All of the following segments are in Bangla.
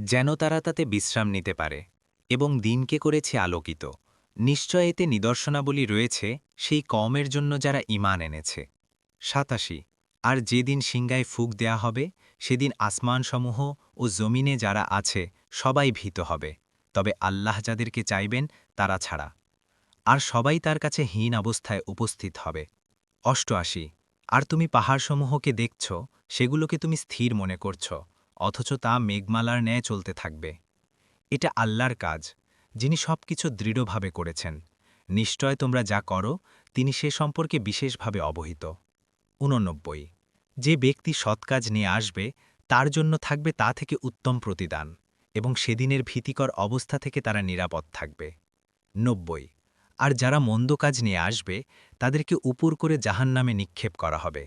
যেন তারা তাতে বিশ্রাম নিতে পারে এবং দিনকে করেছে আলোকিত। নিশ্চয় এতে নিদর্শনাবলী রয়েছে সেই কওমের জন্য যারা ঈমান এনেছে। ৮৭ আর যেদিন সিংগায় ফুঁক দেয়া হবে সেদিন আসমানসমূহ ও জমিনে যারা আছে সবাই ভীত হবে, তবে আল্লাহ যাদেরকে চাইবেন তারা ছাড়া। আর সবাই তার কাছে হীন অবস্থায় উপস্থিত হবে। ৮৮ আর তুমি পাহাড়সমূহকে দেখছ, সেগুলোকে তুমি স্থির মনে করছ, অথচ তা মেঘমালার ন্যায় চলতে থাকবে। এটা আল্লাহর কাজ, যিনি সবকিছু দৃঢ়ভাবে করেছেন। নিশ্চয় তোমরা যা করো তিনি সে সম্পর্কে বিশেষভাবে অবহিত। ৮৯ যে ব্যক্তি সৎকাজ নিয়ে আসবে তার জন্য থাকবে তা থেকে উত্তম প্রতিদান, এবং সেদিনের ভীতিকর অবস্থা থেকে তারা নিরাপদ থাকবে। ৯০ আর যারা মন্দ কাজ নিয়ে আসবে তাদেরকে উপর করে জাহান্নামে নিক্ষেপ করা হবে।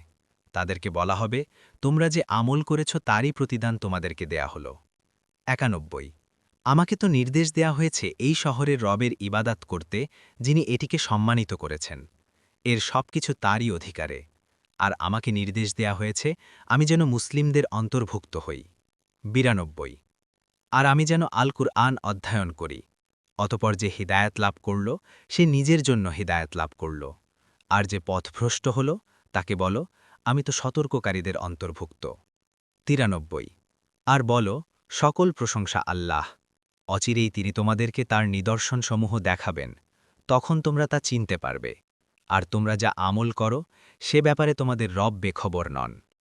তাদেরকে বলা হবে, তোমরা যে আমল করেছ তারই প্রতিদান তোমাদেরকে দেয়া হল। ৯১ আমাকে তো নির্দেশ দেয়া হয়েছে এই শহরের রবের ইবাদাত করতে, যিনি এটিকে সম্মানিত করেছেন। এর সবকিছু তারই অধিকারে। আর আমাকে নির্দেশ দেয়া হয়েছে আমি যেন মুসলিমদের অন্তর্ভুক্ত হই। ৯২ আর আমি যেন আল কুরআন অধ্যয়ন করি। অতপর যে হিদায়াত লাভ করল সে নিজের জন্য হিদায়াত লাভ করল, আর যে পথভ্রষ্ট হল তাকে বলো আমি তো সতর্ককারীদের অন্তর্ভুক্ত। ৯৩ আর বলো সকল প্রশংসা আল্লাহ, অচিরেই তিনি তোমাদেরকে তার নিদর্শনসমূহ দেখাবেন, তখন তোমরা তা চিনতে পারবে। আর তোমরা যা আমল করো সে ব্যাপারে তোমাদের রব বেখবর নন।